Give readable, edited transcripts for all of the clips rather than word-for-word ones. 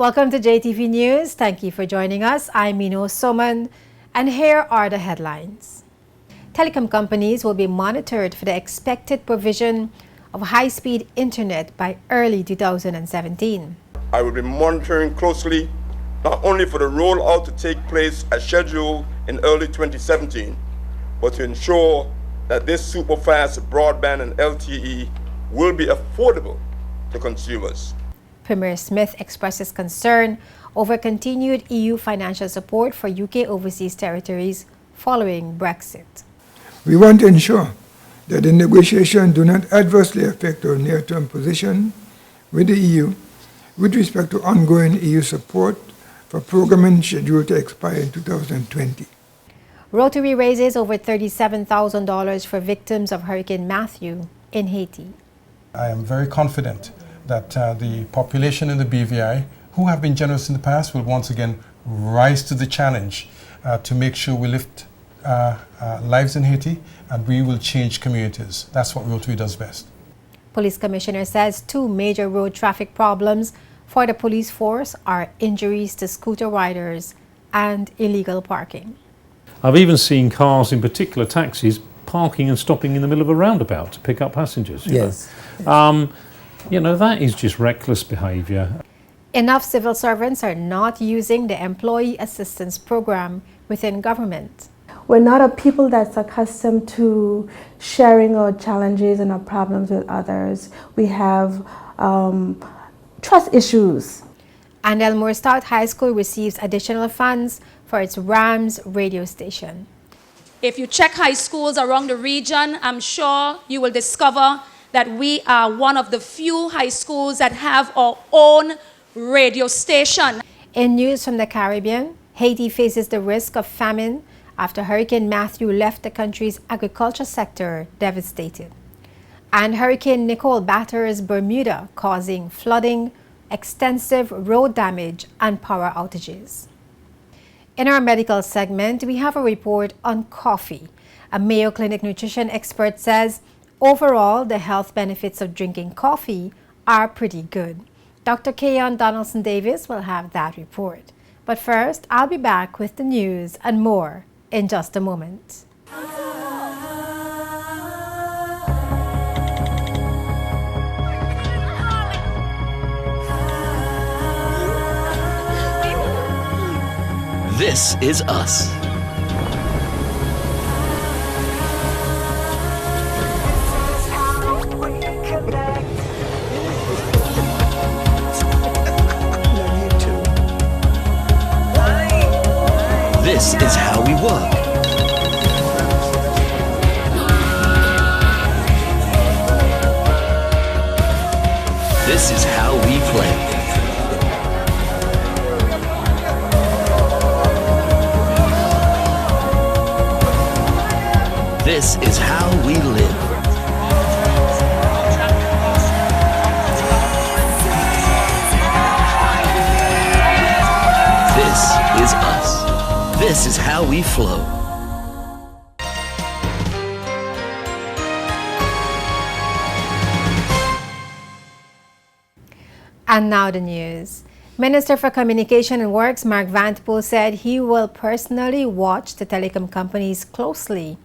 Welcome to JTV News. Thank you for joining us. I'm Mino Soman, and here are the headlines. Telecom companies will be monitored for the expected provision of high-speed internet by early 2017. I will be monitoring closely not only for the rollout to take place as scheduled in early 2017, but to ensure that this super-fast broadband and LTE will be affordable to consumers. Premier Smith expresses concern over continued EU financial support for UK overseas territories following Brexit. We want to ensure that the negotiations do not adversely affect our near-term position with the EU with respect to ongoing EU support for programming scheduled to expire in 2020. Rotary raises over $37,000 for victims of Hurricane Matthew in Haiti. I am very confident that the population in the BVI, who have been generous in the past, will once again rise to the challenge to make sure we lift lives in Haiti and we will change communities. That's what Rotary does best. Police Commissioner says two major road traffic problems for the police force are injuries to scooter riders and illegal parking. I've even seen cars, in particular taxis, parking and stopping in the middle of a roundabout to pick up passengers. You know, that is just reckless behaviour. Enough civil servants are not using the Employee Assistance Program within government. We're not a people that's accustomed to sharing our challenges and our problems with others. We have trust issues. And Elmore Stout High School receives additional funds for its Rams radio station. If you check high schools around the region, I'm sure you will discover that we are one of the few high schools that have our own radio station. In news from the Caribbean, Haiti faces the risk of famine after Hurricane Matthew left the country's agriculture sector devastated. And Hurricane Nicole batters Bermuda, causing flooding, extensive road damage, and power outages. In our medical segment, we have a report on coffee. A Mayo Clinic nutrition expert says overall, the health benefits of drinking coffee are pretty good. Dr. Keon Donaldson-Davis will have that report. But first, I'll be back with the news and more in just a moment. This is us. This is how we work. This is how we play. This is how we live. This is us. This is how we flow. And now the news. Minister for Communication and Works Mark Vanterpool said he will personally watch the telecom companies closely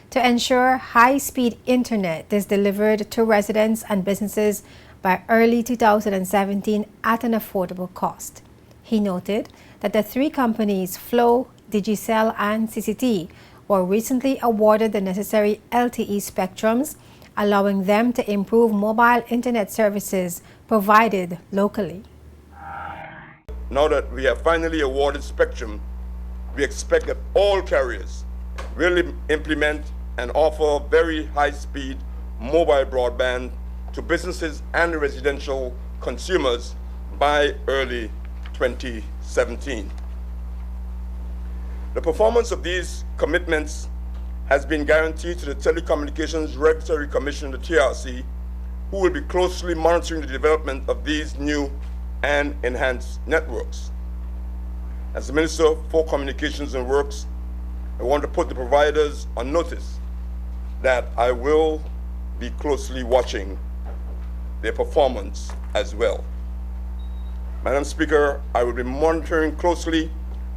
to ensure high-speed internet is delivered to residents and businesses by early 2017 at an affordable cost. He noted that the three companies, Flow, Digicel, and CCT, were recently awarded the necessary LTE spectrums, allowing them to improve mobile internet services provided locally. Now that we have finally awarded spectrum, we expect that all carriers will implement and offer very high-speed mobile broadband to businesses and residential consumers by early 2017. The performance of these commitments has been guaranteed to the Telecommunications Regulatory Commission, the TRC, who will be closely monitoring the development of these new and enhanced networks. As the Minister for Communications and Works, I want to put the providers on notice that I will be closely watching their performance as well. Madam Speaker, I will be monitoring closely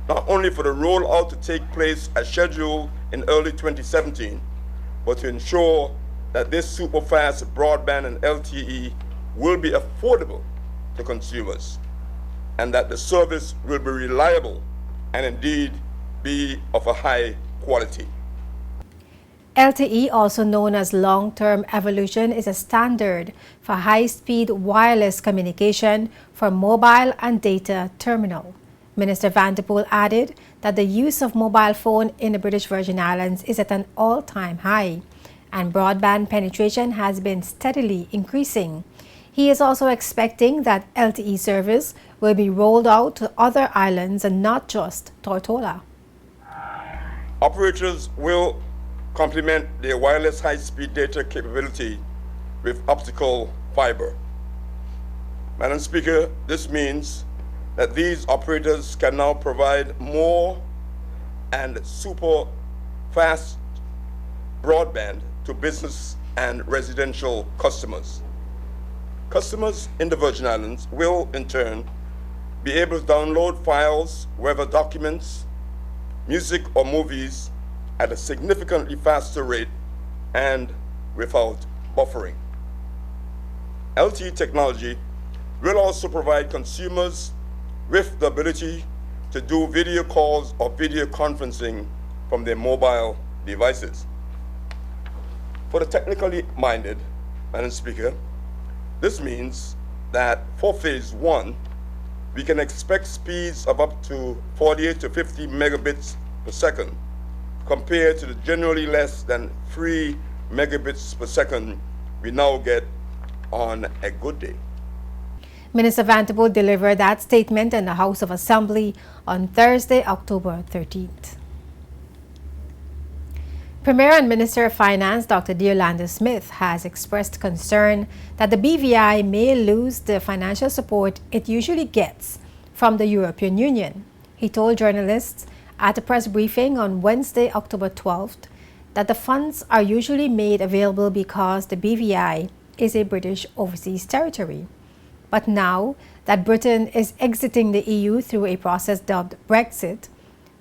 not only for the rollout to take place as scheduled in early 2017, but to ensure that this super-fast broadband and LTE will be affordable to consumers and that the service will be reliable and indeed be of a high quality. LTE, also known as long-term evolution, is a standard for high-speed wireless communication for mobile and data terminal. Minister Vanderpool added that the use of mobile phone in the British Virgin Islands is at an all-time high, and broadband penetration has been steadily increasing. He is also expecting that LTE service will be rolled out to other islands and not just Tortola. Operators will complement their wireless high-speed data capability with optical fiber. Madam Speaker, this means that these operators can now provide more and super fast broadband to business and residential customers. Customers in the Virgin Islands will, in turn, be able to download files, whether documents, music, or movies at a significantly faster rate and without buffering. LTE technology will also provide consumers with the ability to do video calls or video conferencing from their mobile devices. For the technically minded, Madam Speaker, this means that for phase 1, we can expect speeds of up to 48 to 50 megabits per second, compared to the generally less than 3 megabits per second we now get on a good day. Minister Vanderpool delivered that statement in the House of Assembly on Thursday, October 13th. Premier and Minister of Finance Dr. Deolanda Smith has expressed concern that the BVI may lose the financial support it usually gets from the European Union. He told journalists at a press briefing on Wednesday, October 12th, that the funds are usually made available because the BVI is a British overseas territory. But now that Britain is exiting the EU through a process dubbed Brexit,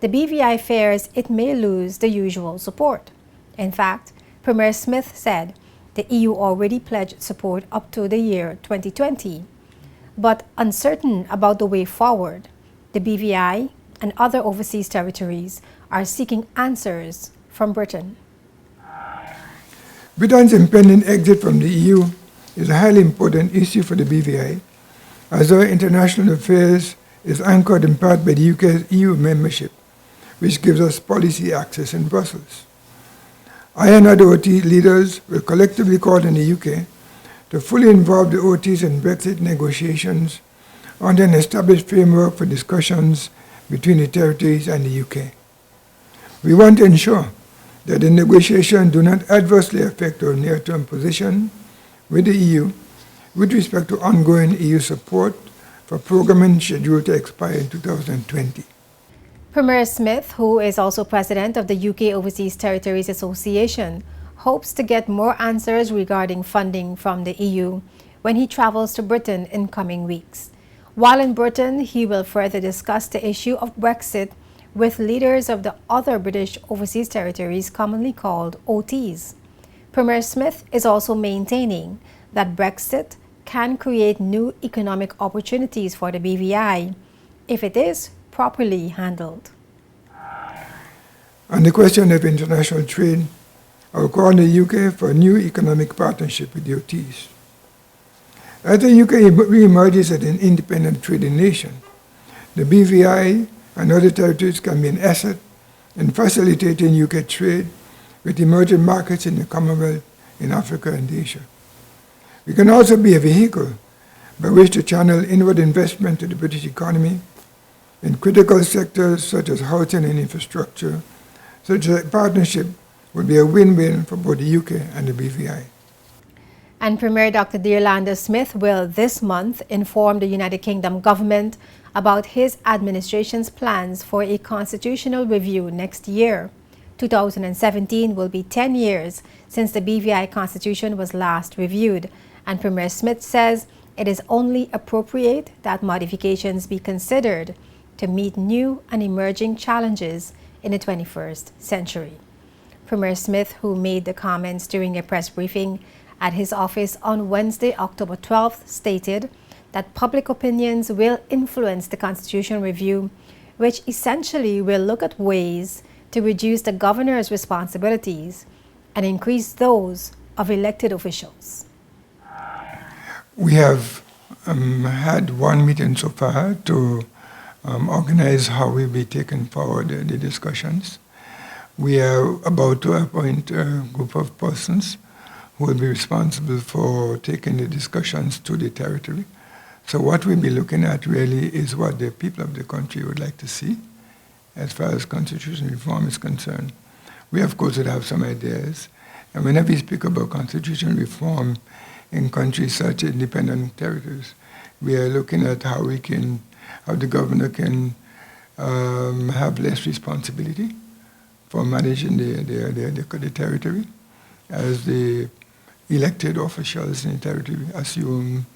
the BVI fears it may lose the usual support. In fact, Premier Smith said the EU already pledged support up to the year 2020. But uncertain about the way forward, the BVI and other overseas territories are seeking answers from Britain. Britain's impending exit from the EU is a highly important issue for the BVI, as our international affairs is anchored in part by the UK's EU membership, which gives us policy access in Brussels. I and other OT leaders will collectively call on the UK to fully involve the OTs in Brexit negotiations under an established framework for discussions between the territories and the UK. We want to ensure that the negotiations do not adversely affect our near-term position with the EU with respect to ongoing EU support for programming scheduled to expire in 2020. Premier Smith, who is also president of the UK Overseas Territories Association, hopes to get more answers regarding funding from the EU when he travels to Britain in coming weeks. While in Britain, he will further discuss the issue of Brexit with leaders of the other British overseas territories commonly called OTs. Premier Smith is also maintaining that Brexit can create new economic opportunities for the BVI if it is properly handled. On the question of international trade, I will call on the UK for a new economic partnership with the OTs. As the UK re-emerges as an independent trading nation, the BVI and other territories can be an asset in facilitating UK trade with emerging markets in the Commonwealth, in Africa and Asia. We can also be a vehicle by which to channel inward investment to the British economy in critical sectors such as housing and infrastructure. Such a partnership would be a win-win for both the UK and the BVI. And Premier Dr. Deolanda Smith will this month inform the United Kingdom government about his administration's plans for a constitutional review next year. 2017 will be 10 years since the BVI constitution was last reviewed, and Premier Smith says it is only appropriate that modifications be considered to meet new and emerging challenges in the 21st century. Premier Smith, who made the comments during a press briefing at his office on Wednesday, October 12th, stated that public opinions will influence the constitutional review, which essentially will look at ways to reduce the governor's responsibilities and increase those of elected officials. We have had one meeting so far to organize how we'll be taking forward the discussions. We are about to appoint a group of persons who will be responsible for taking the discussions to the territory. So what we'll be looking at really is what the people of the country would like to see as far as constitutional reform is concerned. We, of course, would have some ideas. And whenever we speak about constitutional reform in countries such as independent territories, we are looking at how the governor can have less responsibility for managing the territory, as the elected officials in the territory assume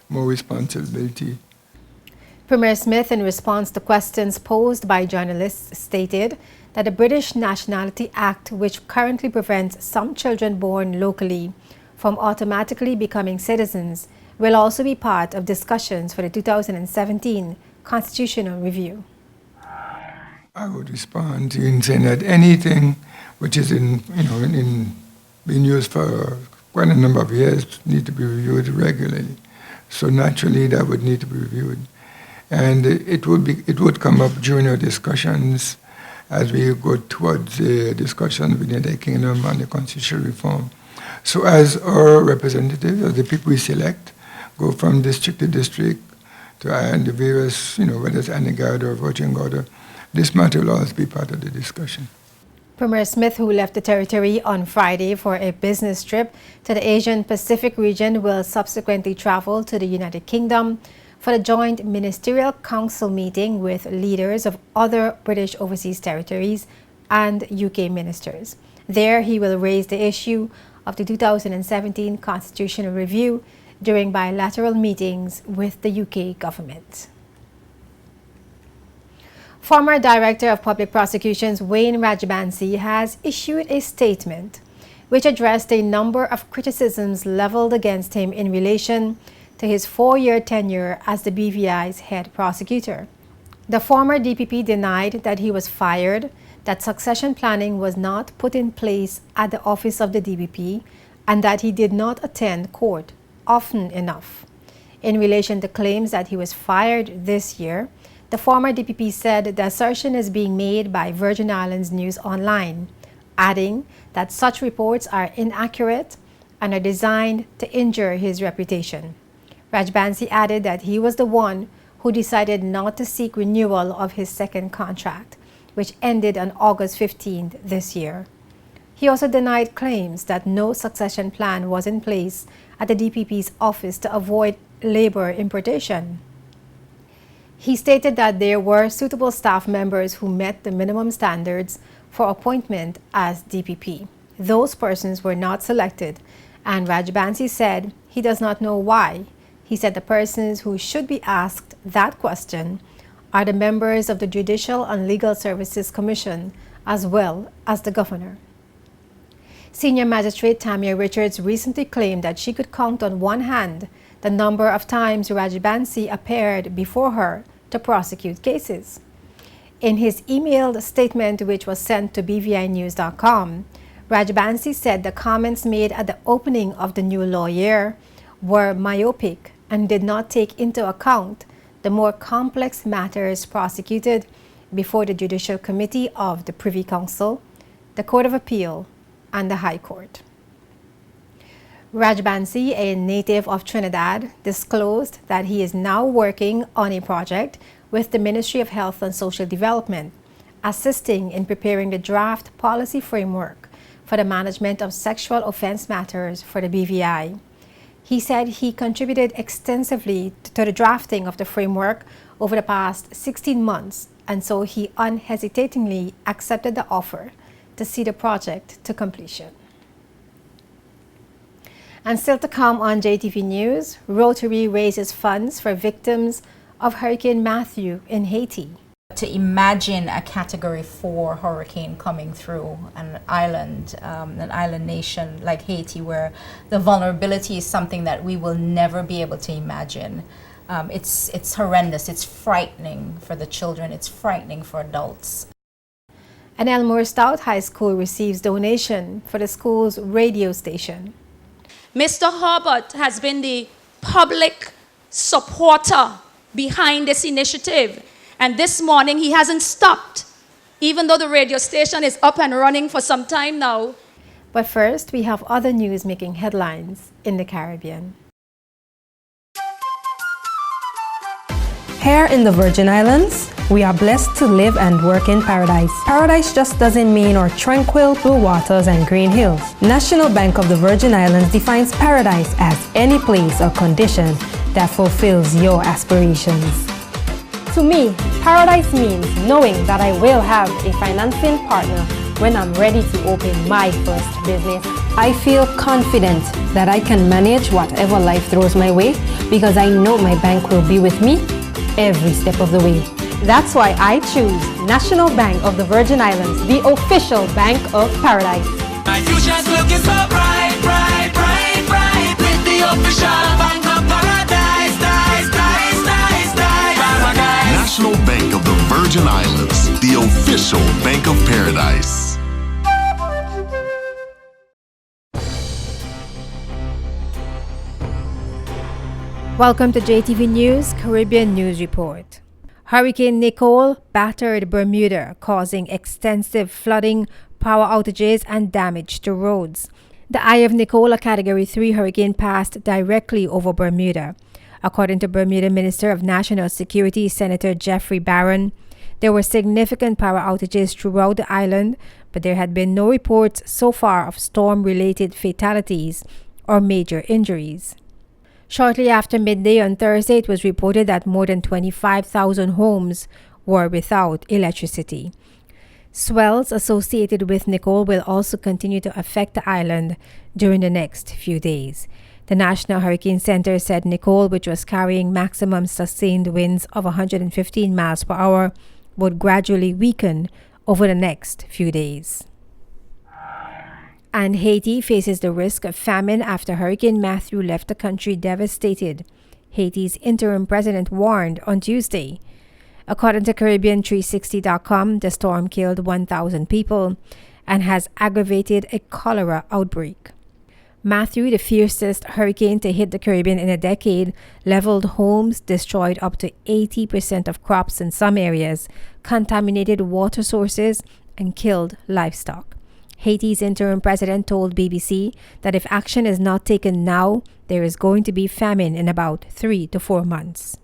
more responsibility. Premier Smith, in response to questions posed by journalists, stated that the British Nationality Act, which currently prevents some children born locally from automatically becoming citizens, will also be part of discussions for the 2017 constitutional review. I would respond in saying that anything which is being used for quite a number of years need to be reviewed regularly. So naturally, that would need to be reviewed, and it would come up during our discussions as we go towards the discussion within the Kingdom on the constitutional reform. So, as our representatives, as the people we select, go from district to district to the various, whether it's Anegada or Virgin Gorda, this matter will always be part of the discussion. Premier Smith, who left the territory on Friday for a business trip to the Asian Pacific region, will subsequently travel to the United Kingdom for the joint ministerial council meeting with leaders of other British overseas territories and UK ministers. There, he will raise the issue of the 2017 constitutional review during bilateral meetings with the UK government. Former Director of Public Prosecutions Wayne Rajbansi has issued a statement which addressed a number of criticisms leveled against him in relation to his 4-year tenure as the BVI's head prosecutor. The former DPP denied that he was fired, that succession planning was not put in place at the office of the DPP, and that he did not attend court often enough. In relation to claims that he was fired this year, the former DPP said the assertion is being made by Virgin Islands News Online, adding that such reports are inaccurate and are designed to injure his reputation. Rajbansi added that he was the one who decided not to seek renewal of his second contract, which ended on August 15th this year. He also denied claims that no succession plan was in place at the DPP's office to avoid labor importation. He stated that there were suitable staff members who met the minimum standards for appointment as DPP. Those persons were not selected, and Rajbansi said he does not know why. He said the persons who should be asked that question are the members of the Judicial and Legal Services Commission, as well as the governor. Senior Magistrate Tamia Richards recently claimed that she could count on one hand the number of times Rajbansi appeared before her to prosecute cases. In his emailed statement, which was sent to bvinews.com, Rajbansi said the comments made at the opening of the new law year were myopic and did not take into account the more complex matters prosecuted before the Judicial Committee of the Privy Council, the Court of Appeal, and the High Court. Rajbansi, a native of Trinidad, disclosed that he is now working on a project with the Ministry of Health and Social Development, assisting in preparing the draft policy framework for the management of sexual offense matters for the BVI. He said he contributed extensively to the drafting of the framework over the past 16 months, and so he unhesitatingly accepted the offer to see the project to completion. And still to come on JTV News, Rotary raises funds for victims of Hurricane Matthew in Haiti. To imagine a Category 4 hurricane coming through an island nation like Haiti, where the vulnerability is something that we will never be able to imagine. It's horrendous. It's frightening for the children. It's frightening for adults. And Elmore Stout High School receives donation for the school's radio station. Mr. Herbert has been the public supporter behind this initiative. And this morning, he hasn't stopped, even though the radio station is up and running for some time now. But first, we have other news making headlines in the Caribbean. Here in the Virgin Islands, we are blessed to live and work in paradise. Paradise just doesn't mean our tranquil blue waters and green hills. National Bank of the Virgin Islands defines paradise as any place or condition that fulfills your aspirations. To me, paradise means knowing that I will have a financing partner when I'm ready to open my first business. I feel confident that I can manage whatever life throws my way because I know my bank will be with me every step of the way. That's why I choose National Bank of the Virgin Islands, the official bank of paradise. My future's looking so bright, bright, bright, bright, with the official bank of paradise, dice, dice, dice, dice, paradise. National Bank of the Virgin Islands, the official bank of paradise. Welcome to JTV News Caribbean News Report. Hurricane Nicole battered Bermuda, causing extensive flooding, power outages, and damage to roads. The eye of Nicole, a Category 3 hurricane, passed directly over Bermuda. According to Bermuda Minister of National Security, Senator Jeffrey Barron, there were significant power outages throughout the island, but there had been no reports so far of storm-related fatalities or major injuries. Shortly after midday on Thursday, it was reported that more than 25,000 homes were without electricity. Swells associated with Nicole will also continue to affect the island during the next few days. The National Hurricane Center said Nicole, which was carrying maximum sustained winds of 115 miles per hour, would gradually weaken over the next few days. And Haiti faces the risk of famine after Hurricane Matthew left the country devastated, Haiti's interim president warned on Tuesday. According to Caribbean360.com, the storm killed 1,000 people and has aggravated a cholera outbreak. Matthew, the fiercest hurricane to hit the Caribbean in a decade, leveled homes, destroyed up to 80% of crops in some areas, contaminated water sources, and killed livestock. Haiti's interim president told BBC that if action is not taken now, there is going to be famine in about 3 to 4 months.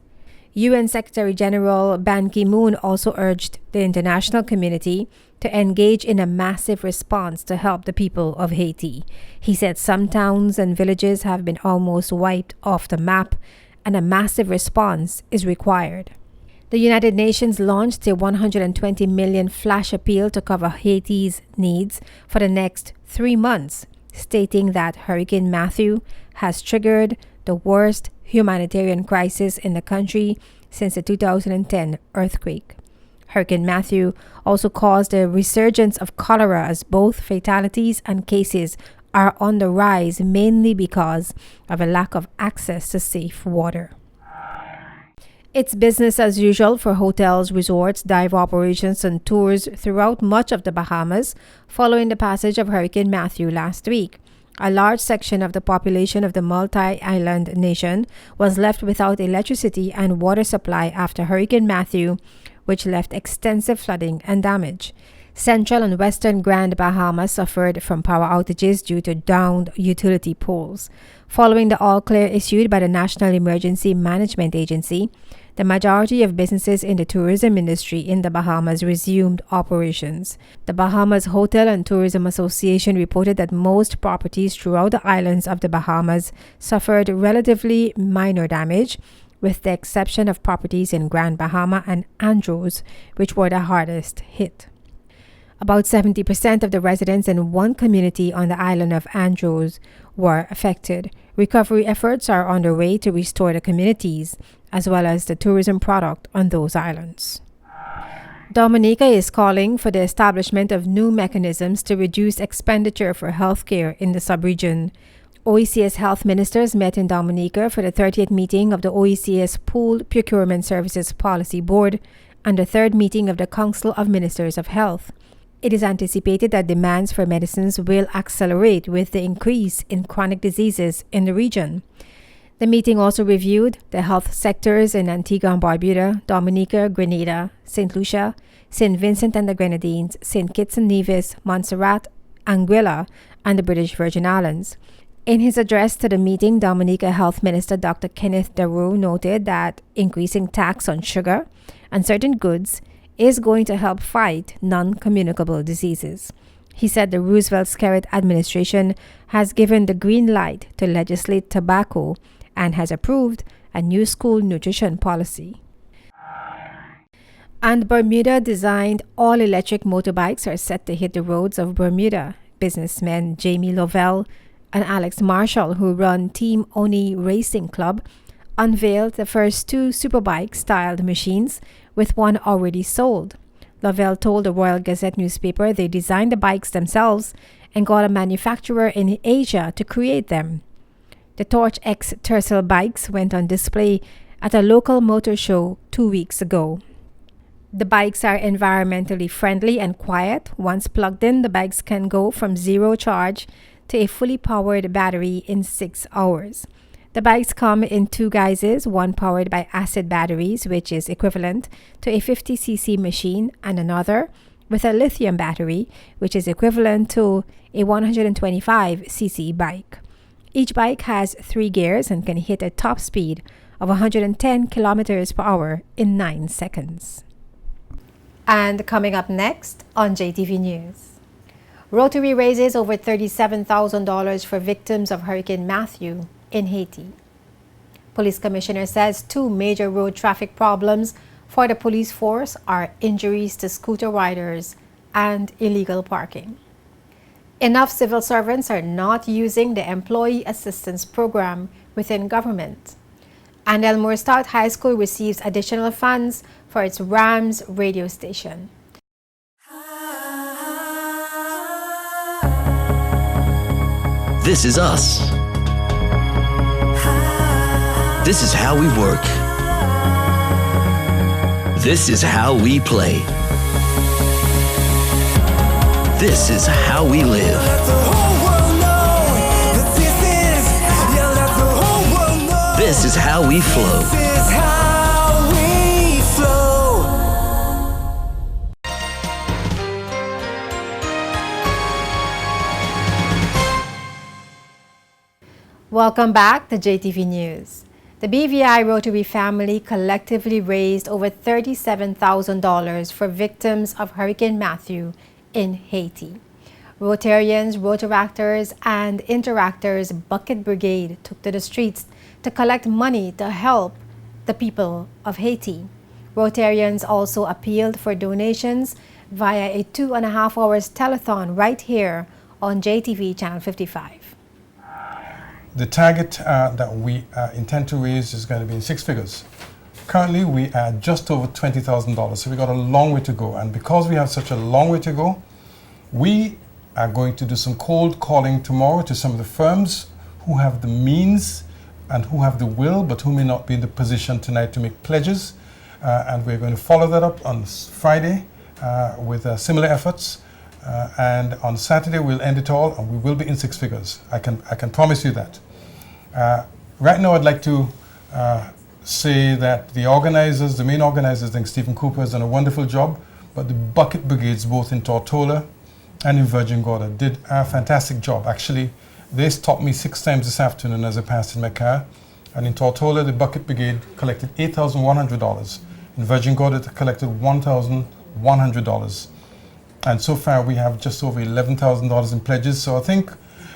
UN Secretary General Ban Ki-moon also urged the international community to engage in a massive response to help the people of Haiti. He said some towns and villages have been almost wiped off the map, and a massive response is required. The United Nations launched a $120 million flash appeal to cover Haiti's needs for the next 3 months, stating that Hurricane Matthew has triggered the worst humanitarian crisis in the country since the 2010 earthquake. Hurricane Matthew also caused a resurgence of cholera, as both fatalities and cases are on the rise, mainly because of a lack of access to safe water. It's business as usual for hotels, resorts, dive operations, and tours throughout much of the Bahamas following the passage of Hurricane Matthew last week. A large section of the population of the multi-island nation was left without electricity and water supply after Hurricane Matthew, which left extensive flooding and damage. Central and western Grand Bahama suffered from power outages due to downed utility poles. Following the all-clear issued by the National Emergency Management Agency, the majority of businesses in the tourism industry in the Bahamas resumed operations. The Bahamas Hotel and Tourism Association reported that most properties throughout the islands of the Bahamas suffered relatively minor damage, with the exception of properties in Grand Bahama and Andros, which were the hardest hit. About 70% of the residents in one community on the island of Andros were affected. Recovery efforts are underway to restore the communities, as well as the tourism product on those islands. Dominica is calling for the establishment of new mechanisms to reduce expenditure for healthcare in the subregion. OECS health ministers met in Dominica for the 30th meeting of the OECS Pooled Procurement Services Policy Board and the third meeting of the Council of Ministers of Health. It is anticipated that demands for medicines will accelerate with the increase in chronic diseases in the region. The meeting also reviewed the health sectors in Antigua and Barbuda, Dominica, Grenada, St. Lucia, St. Vincent and the Grenadines, St. Kitts and Nevis, Montserrat, Anguilla, and the British Virgin Islands. In his address to the meeting, Dominica Health Minister Dr. Kenneth Daru noted that increasing tax on sugar and certain goods is going to help fight non-communicable diseases. He said the Roosevelt-Skerritt administration has given the green light to legislate tobacco and has approved a new school nutrition policy. And Bermuda-designed all-electric motorbikes are set to hit the roads of Bermuda. Businessmen Jamie Lovell and Alex Marshall, who run Team Oni Racing Club, unveiled the first two superbike-styled machines, with one already sold. Lovell told the Royal Gazette newspaper they designed the bikes themselves and got a manufacturer in Asia to create them. The Torch X Tercel bikes went on display at a local motor show 2 weeks ago. The bikes are environmentally friendly and quiet. Once plugged in, the bikes can go from zero charge to a fully powered battery in 6 hours. The bikes come in two guises, one powered by acid batteries, which is equivalent to a 50cc machine, and another with a lithium battery, which is equivalent to a 125cc bike. Each bike has 3 gears and can hit a top speed of 110 kilometers per hour in 9 seconds. And coming up next on JTV News. Rotary raises over $37,000 for victims of Hurricane Matthew in Haiti. Police commissioner says 2 major road traffic problems for the police force are injuries to scooter riders and illegal parking. Enough civil servants are not using the Employee Assistance Program within government. And Elmore Stout High School receives additional funds for its Rams radio station. This is us. This is how we work. This is how we play. This is how we live. This is how we flow. Welcome back to JTV News. The BVI Rotary family collectively raised over $37,000 for victims of Hurricane Matthew in Haiti. Rotarians, Rotaractors, and Interactors Bucket Brigade took to the streets to collect money to help the people of Haiti. Rotarians also appealed for donations via a 2.5 hours telethon right here on JTV Channel 55. The target that we intend to raise is going to be in 6 figures. Currently, we are just over $20,000, so we got a long way to go. And because we have such a long way to go, we are going to do some cold calling tomorrow to some of the firms who have the means and who have the will, but who may not be in the position tonight to make pledges. And we're going to follow that up on Friday with similar efforts. And on Saturday, we'll end it all, and we will be in 6 figures. I can promise you that. Right now, I'd like to say that the organizers, the main organizers, I think Stephen Cooper has done a wonderful job, but the bucket brigades, both in Tortola and in Virgin Gorda, did a fantastic job. Actually, they stopped me 6 times this afternoon as I passed in my car. And in Tortola, the bucket brigade collected $8,100. In Virgin Gorda, they collected $1,100. And so far, we have just over $11,000 in pledges. So I think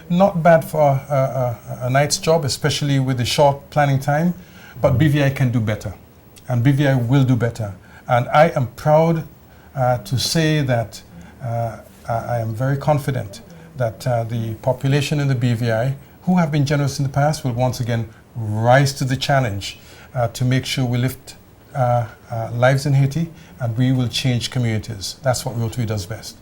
not bad for a night's job, especially with the short planning time. But BVI can do better, and BVI will do better. And I am proud to say that I am very confident that the population in the BVI, who have been generous in the past, will once again rise to the challenge to make sure we lift lives in Haiti and we will change communities. That's what Rotary does best.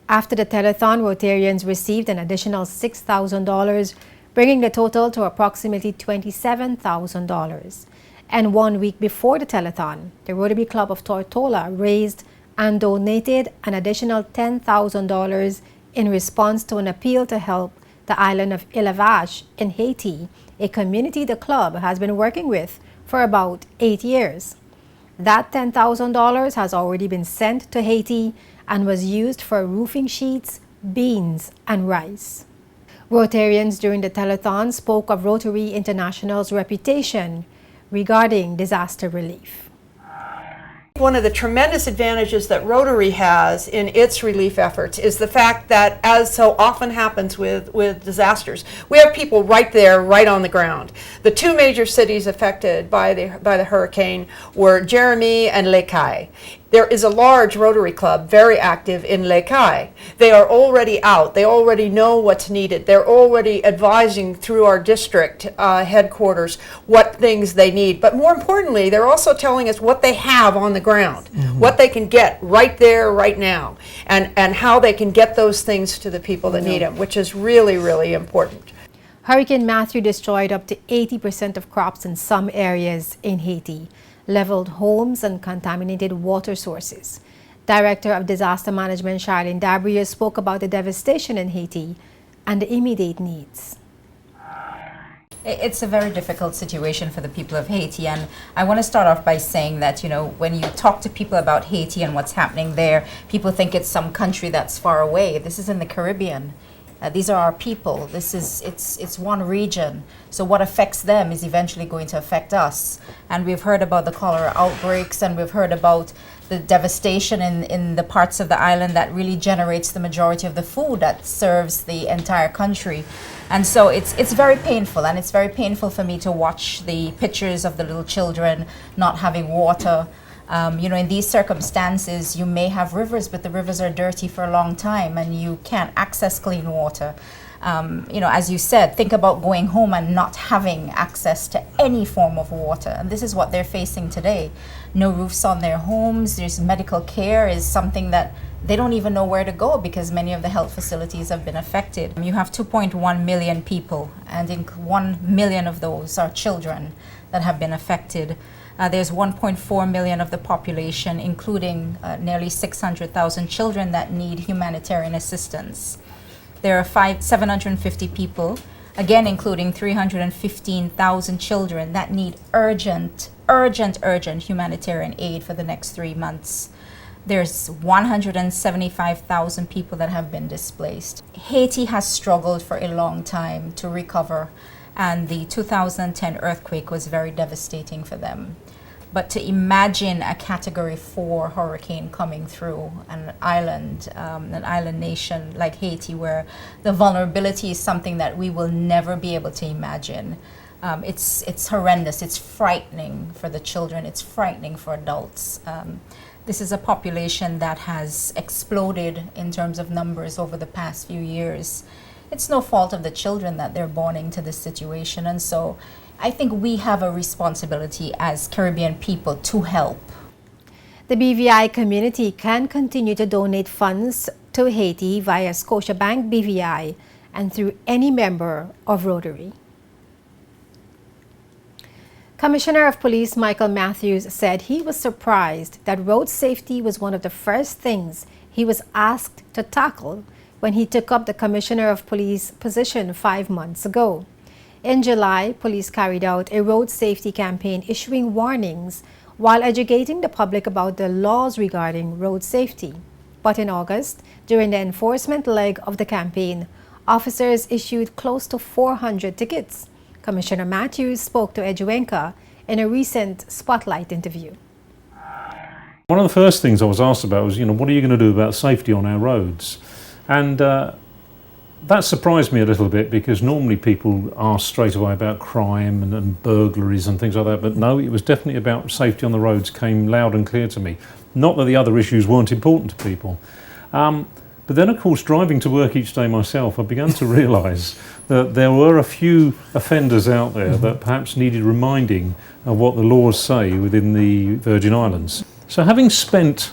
After the telethon, Rotarians received an additional $6,000, bringing the total to approximately $27,000. And 1 week before the telethon, the Rotary Club of Tortola raised and donated an additional $10,000 in response to an appeal to help the island of Île-à-Vache in Haiti, a community the club has been working with for about 8 years. That $10,000 has already been sent to Haiti and was used for roofing sheets, beans, and rice. Rotarians during the telethon spoke of Rotary International's reputation regarding disaster relief. One of the tremendous advantages that Rotary has in its relief efforts is the fact that, as so often happens with disasters, we have people right there, right on the ground. The two major cities affected by the hurricane were Jérémie and Les Cayes. There is a large Rotary Club very active in Les Cayes. They are already out. They already know what's needed. They're already advising through our district headquarters what things they need. But more importantly, they're also telling us what they have on the ground, what they can get right there, right now, and how they can get those things to the people that need them, which is really, really important. Hurricane Matthew destroyed up to 80% of crops in some areas in Haiti, leveled homes and contaminated water sources. Director of Disaster Management Charlene Dabrier spoke about the devastation in Haiti and the immediate needs. It's a very difficult situation for the people of Haiti, and I want to start off by saying that, you know, when you talk to people about Haiti and what's happening there, people think it's some country that's far away. This is in the Caribbean. These are our people. It's one region. So what affects them is eventually going to affect us. And we've heard about the cholera outbreaks, and we've heard about the devastation in the parts of the island that really generates the majority of the food that serves the entire country. And so it's very painful, and it's very painful for me to watch the pictures of the little children not having water. You know, in these circumstances, you may have rivers, but the rivers are dirty for a long time and you can't access clean water. You know, as you said, think about going home and not having access to any form of water. And this is what they're facing today. No roofs on their homes. There's medical care is something that they don't even know where to go because many of the health facilities have been affected. You have 2.1 million people, and 1 million of those are children that have been affected. There's 1.4 million of the population, including nearly 600,000 children that need humanitarian assistance. There are 750 people, again including 315,000 children that need urgent humanitarian aid for the next 3 months. There's 175,000 people that have been displaced. Haiti has struggled for a long time to recover, and the 2010 earthquake was very devastating for them. But to imagine a Category 4 hurricane coming through an island nation like Haiti, where the vulnerability is something that we will never be able to imagine. It's horrendous. It's frightening for the children. It's frightening for adults. This is a population that has exploded in terms of numbers over the past few years. It's no fault of the children that they're born into this situation, and so I think we have a responsibility as Caribbean people to help. The BVI community can continue to donate funds to Haiti via Scotiabank BVI and through any member of Rotary. Commissioner of Police Michael Matthews said he was surprised that road safety was one of the first things he was asked to tackle when he took up the Commissioner of Police position 5 months ago. In July, police carried out a road safety campaign issuing warnings while educating the public about the laws regarding road safety. But in August, during the enforcement leg of the campaign, officers issued close to 400 tickets. Commissioner Matthews spoke to Edjuenka in a recent Spotlight interview. One of the first things I was asked about was, what are you going to do about safety on our roads? And that surprised me a little bit, because normally people ask straight away about crime and burglaries and things like that, but no, it was definitely about safety on the roads, came loud and clear to me. Not that the other issues weren't important to people. But then, of course, driving to work each day myself, I began to realise that there were a few offenders out there that perhaps needed reminding of what the laws say within the Virgin Islands. So having spent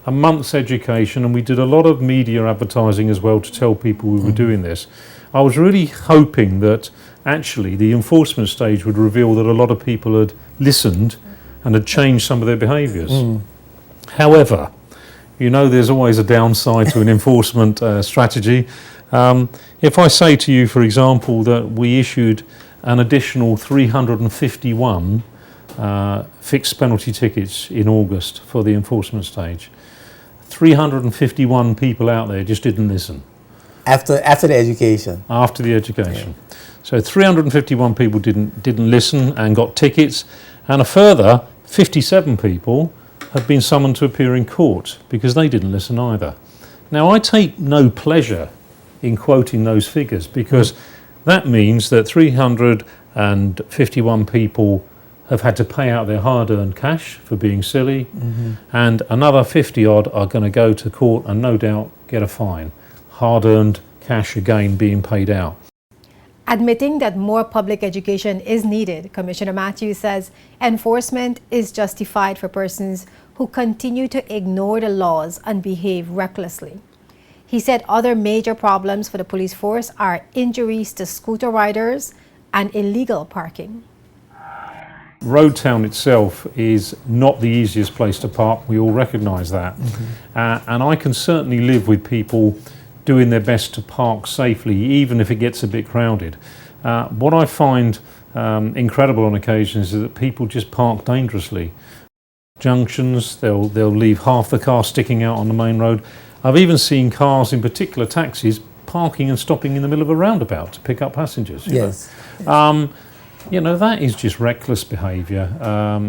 a month's education, and we did a lot of media advertising as well to tell people we were doing this, I was really hoping that actually the enforcement stage would reveal that a lot of people had listened and had changed some of their behaviours. However, you know there's always a downside to an enforcement strategy. If I say to you, for example, that we issued an additional 351 fixed penalty tickets in August for the enforcement stage, 351 people out there just didn't listen. After the education? After the education. Yeah. So 351 people didn't listen and got tickets, and a further 57 people have been summoned to appear in court because they didn't listen either. Now, I take no pleasure in quoting those figures because that means that 351 people have had to pay out their hard-earned cash for being silly, and another 50-odd are going to go to court and no doubt get a fine. Hard-earned cash again being paid out. Admitting that more public education is needed, Commissioner Matthews says enforcement is justified for persons who continue to ignore the laws and behave recklessly. He said other major problems for the police force are injuries to scooter riders and illegal parking. Road Town itself is not the easiest place to park. We all recognise that. And I can certainly live with people doing their best to park safely, even if it gets a bit crowded. What I find incredible on occasions is that people just park dangerously. Junctions, they'll leave half the car sticking out on the main road. I've even seen cars, in particular taxis, parking and stopping in the middle of a roundabout to pick up passengers. Yes. You know, that is just reckless behaviour.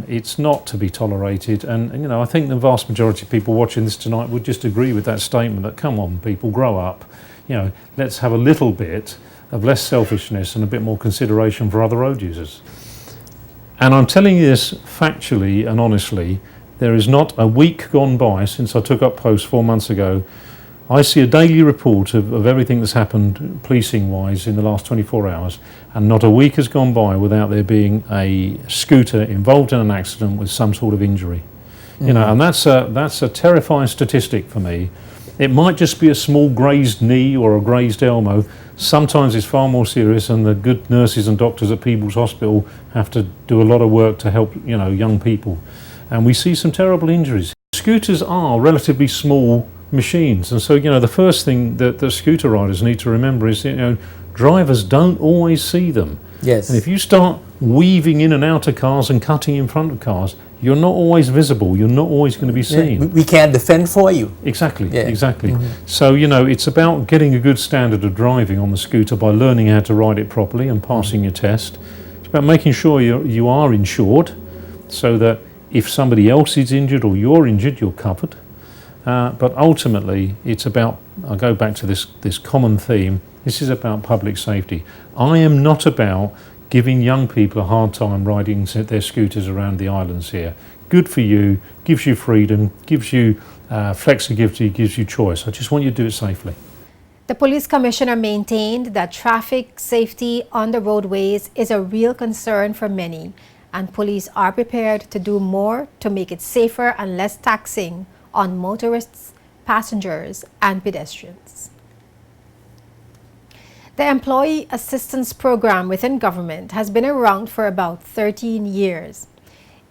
It's not to be tolerated. And, you know, I think the vast majority of people watching this tonight would just agree with that statement that, come on, people, grow up. You know, let's have a little bit of less selfishness and a bit more consideration for other road users. And I'm telling you this factually and honestly, there is not a week gone by since I took up post 4 months ago. I see a daily report of everything that's happened policing-wise in the last 24 hours, and not a week has gone by without there being a scooter involved in an accident with some sort of injury. You know, and that's a terrifying statistic for me. It might just be a small grazed knee or a grazed elbow. Sometimes it's far more serious, and the good nurses and doctors at Peebles Hospital have to do a lot of work to help, you know, young people. And we see some terrible injuries. Scooters are relatively small machines, and so, you know, the first thing that the scooter riders need to remember is that, you know, drivers don't always see them. Yes. And if you start weaving in and out of cars and cutting in front of cars, you're not always visible, you're not always going to be seen. Yeah, we can't defend for you. Exactly, Yeah. exactly. So, you know, it's about getting a good standard of driving on the scooter by learning how to ride it properly and passing your test. It's about making sure you are insured, so that if somebody else is injured or you're injured, you're covered. But ultimately, it's about, I'll go back to this common theme, this is about public safety. I am not about giving young people a hard time riding their scooters around the islands here. Good for you, gives you freedom, gives you flexibility, gives you choice. I just want you to do it safely. The police commissioner maintained that traffic safety on the roadways is a real concern for many, and police are prepared to do more to make it safer and less taxing on motorists, passengers, and pedestrians. The Employee Assistance Program within government has been around for about 13 years.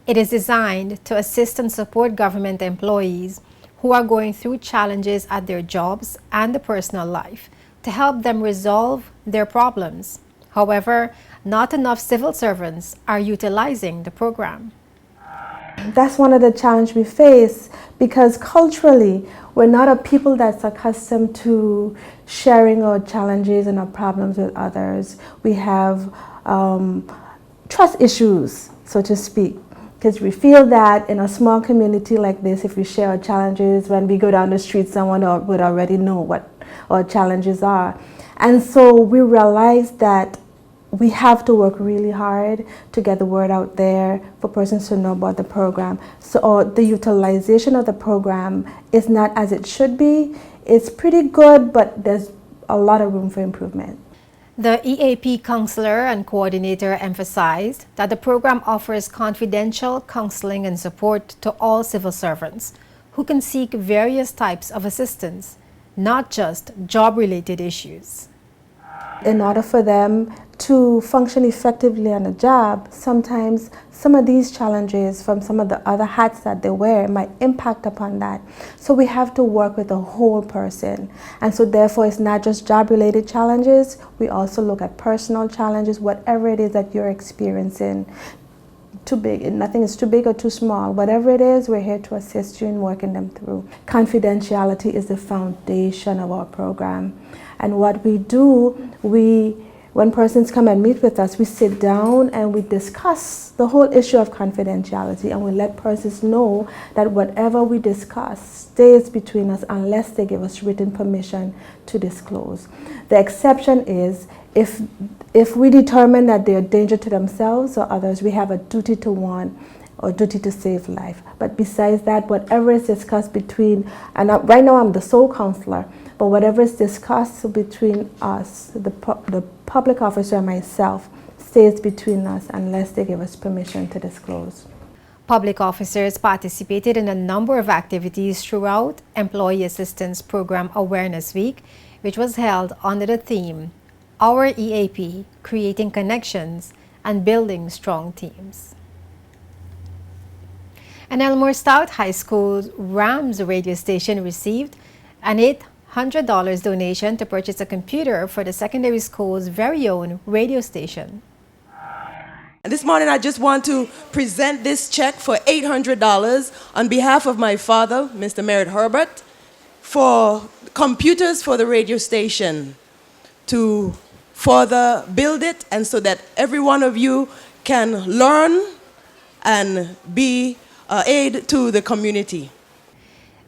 It is designed to assist and support government employees who are going through challenges at their jobs and the personal life to help them resolve their problems. However, not enough civil servants are utilizing the program. That's one of the challenges we face, because culturally we're not a people that's accustomed to sharing our challenges and our problems with others. We have trust issues, so to speak, because we feel that in a small community like this, if we share our challenges, when we go down the street, someone would already know what our challenges are. And so we realize that we have to work really hard to get the word out there for persons to know about the program. So the utilization of the program is not as it should be. It's pretty good, but there's a lot of room for improvement. The EAP counselor and coordinator emphasized that the program offers confidential counseling and support to all civil servants who can seek various types of assistance, not just job-related issues. In order for them to function effectively on the job, sometimes some of these challenges from some of the other hats that they wear might impact upon that. So we have to work with the whole person. And so therefore it's not just job-related challenges, we also look at personal challenges, whatever it is that you're experiencing. Too big, nothing is too big or too small. Whatever it is, we're here to assist you in working them through. Confidentiality is the foundation of our program. And what we do, when persons come and meet with us, we sit down and we discuss the whole issue of confidentiality, and we let persons know that whatever we discuss stays between us unless they give us written permission to disclose. The exception is if we determine that they're a danger to themselves or others, we have a duty to warn or duty to save life. But besides that, whatever is discussed between, and right now I'm the sole counselor, but whatever is discussed between us, the public officer and myself, stays between us unless they give us permission to disclose. Public officers participated in a number of activities throughout Employee Assistance Program Awareness Week, which was held under the theme, Our EAP, Creating Connections and Building Strong Teams. And Elmore Stout High School's Rams radio station received an $800 donation to purchase a computer for the secondary school's very own radio station. And this morning I just want to present this check for $800 on behalf of my father, Mr. Merritt Herbert, for computers for the radio station to further build it, and so that every one of you can learn and be aid to the community.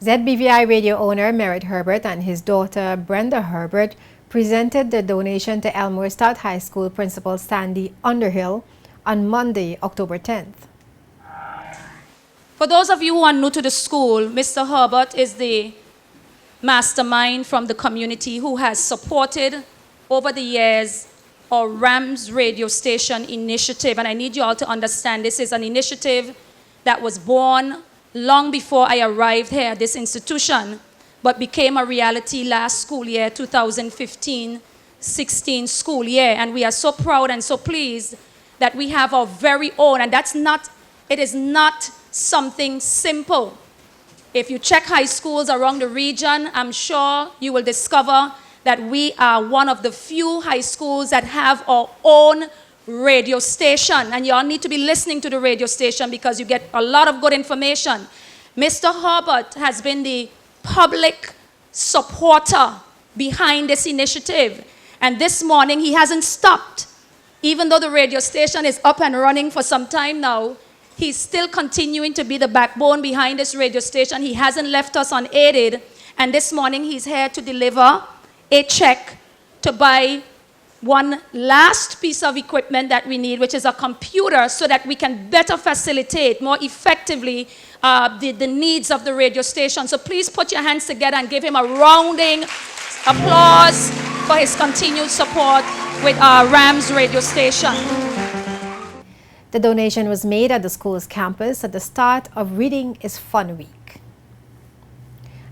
ZBVI radio owner Merritt Herbert and his daughter Brenda Herbert presented the donation to Elmore Stout High School Principal Sandy Underhill on Monday, October 10th. For those of you who are new to the school, Mr. Herbert is the mastermind from the community who has supported over the years our Rams radio station initiative. And I need you all to understand this is an initiative that was born long before I arrived here at this institution, but became a reality last school year, 2015-16 school year. And we are so proud and so pleased that we have our very own, and it is not something simple. If you check high schools around the region, I'm sure you will discover that we are one of the few high schools that have our own radio station. And you all need to be listening to the radio station because you get a lot of good information. Mr. Herbert has been the public supporter behind this initiative. And this morning he hasn't stopped. Even though the radio station is up and running for some time now, he's still continuing to be the backbone behind this radio station. He hasn't left us unaided. And this morning he's here to deliver a check to buy one last piece of equipment that we need, which is a computer, so that we can better facilitate more effectively the needs of the radio station. So please put your hands together and give him a rounding applause for his continued support with our Rams radio station. The donation was made at the school's campus at the start of Reading is Fun Week.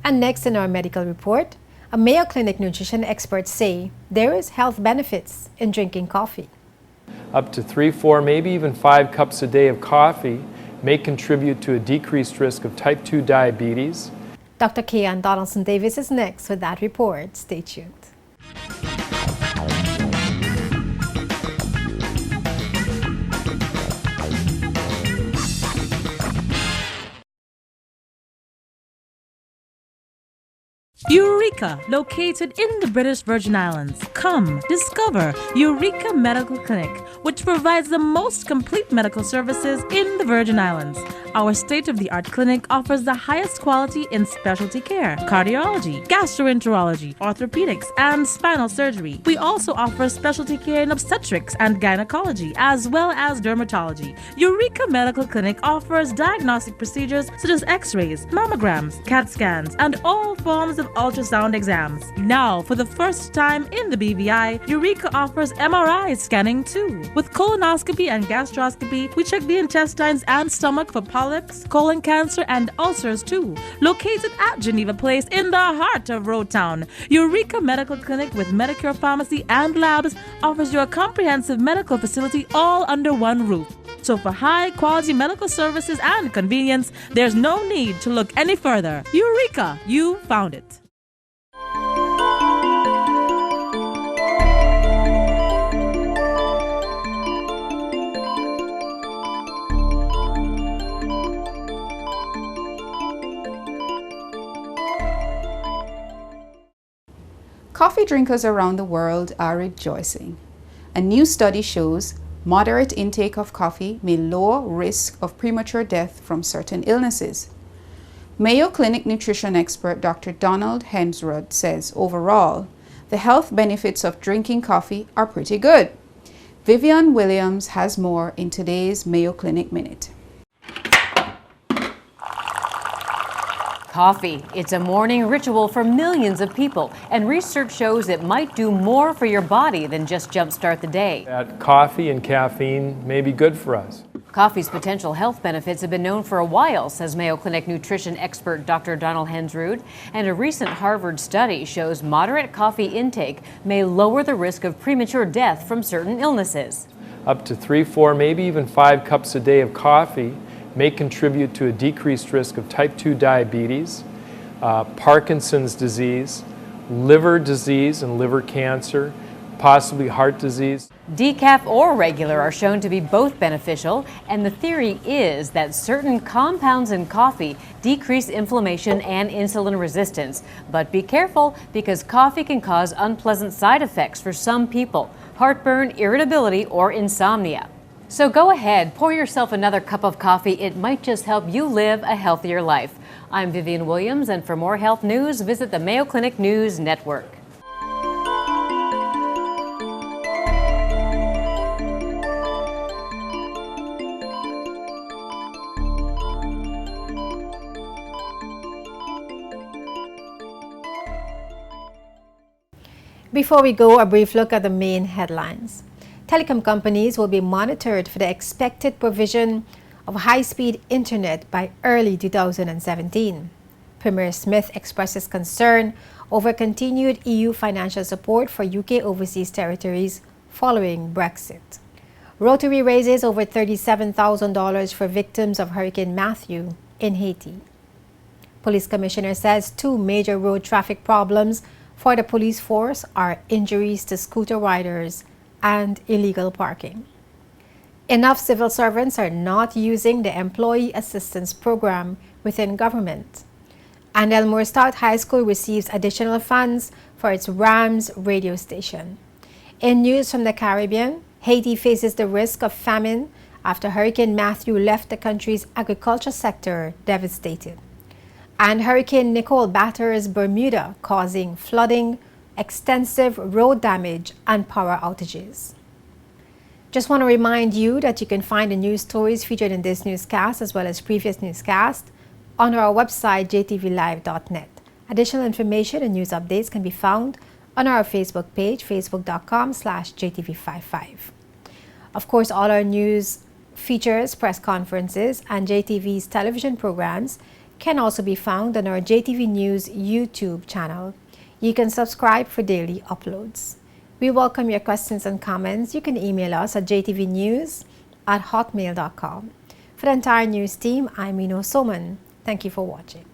And next in our medical report, a Mayo Clinic nutrition experts say there is health benefits in drinking coffee. Up to 3, 4, maybe even 5 cups a day of coffee may contribute to a decreased risk of type 2 diabetes. Dr. Kean Donaldson Davis is next with that report. Stay tuned. Eureka! Eureka, located in the British Virgin Islands. Come, discover Eureka Medical Clinic, which provides the most complete medical services in the Virgin Islands. Our state-of-the-art clinic offers the highest quality in specialty care, cardiology, gastroenterology, orthopedics, and spinal surgery. We also offer specialty care in obstetrics and gynecology, as well as dermatology. Eureka Medical Clinic offers diagnostic procedures such as x-rays, mammograms, CAT scans, and all forms of ultrasound exams. Now, for the first time in the BVI, Eureka offers MRI scanning too. With colonoscopy and gastroscopy, we check the intestines and stomach for polyps, colon cancer, and ulcers too. Located at Geneva Place in the heart of Road Town, Eureka Medical Clinic with Medicare Pharmacy and Labs offers you a comprehensive medical facility all under one roof. So for high-quality medical services and convenience, there's no need to look any further. Eureka! You found it. Coffee drinkers around the world are rejoicing. A new study shows moderate intake of coffee may lower risk of premature death from certain illnesses. Mayo Clinic nutrition expert Dr. Donald Hensrud says overall, the health benefits of drinking coffee are pretty good. Vivian Williams has more in today's Mayo Clinic Minute. Coffee. It's a morning ritual for millions of people, and research shows it might do more for your body than just jumpstart the day. That coffee and caffeine may be good for us. Coffee's potential health benefits have been known for a while, says Mayo Clinic nutrition expert Dr. Donald Hensrud, and a recent Harvard study shows moderate coffee intake may lower the risk of premature death from certain illnesses. Up to 3, 4, maybe even 5 cups a day of coffee may contribute to a decreased risk of type 2 diabetes, Parkinson's disease, liver disease and liver cancer, possibly heart disease. Decaf or regular are shown to be both beneficial, and the theory is that certain compounds in coffee decrease inflammation and insulin resistance. But be careful, because coffee can cause unpleasant side effects for some people: heartburn, irritability, or insomnia. So go ahead, pour yourself another cup of coffee. It might just help you live a healthier life. I'm Vivian Williams, and for more health news, visit the Mayo Clinic News Network. Before we go, a brief look at the main headlines. Telecom companies will be monitored for the expected provision of high-speed internet by early 2017. Premier Smith expresses concern over continued EU financial support for UK overseas territories following Brexit. Rotary raises over $37,000 for victims of Hurricane Matthew in Haiti. Police commissioner says 2 major road traffic problems for the police force are injuries to scooter riders and illegal parking. Enough civil servants are not using the Employee Assistance Program within government. And Elmore Stout High School receives additional funds for its Rams radio station. In news from the Caribbean, Haiti faces the risk of famine after Hurricane Matthew left the country's agriculture sector devastated. And Hurricane Nicole batters Bermuda, causing flooding, extensive road damage, and power outages. Just want to remind you that you can find the news stories featured in this newscast as well as previous newscasts on our website jtvlive.net. Additional information and news updates can be found on our Facebook page, facebook.com/jtv55. Of course, all our news features, press conferences, and JTV's television programs can also be found on our JTV News YouTube channel. You can subscribe for daily uploads. We welcome your questions and comments. You can email us at jtvnews@hotmail.com. For the entire news team, I'm Mino Soman. Thank you for watching.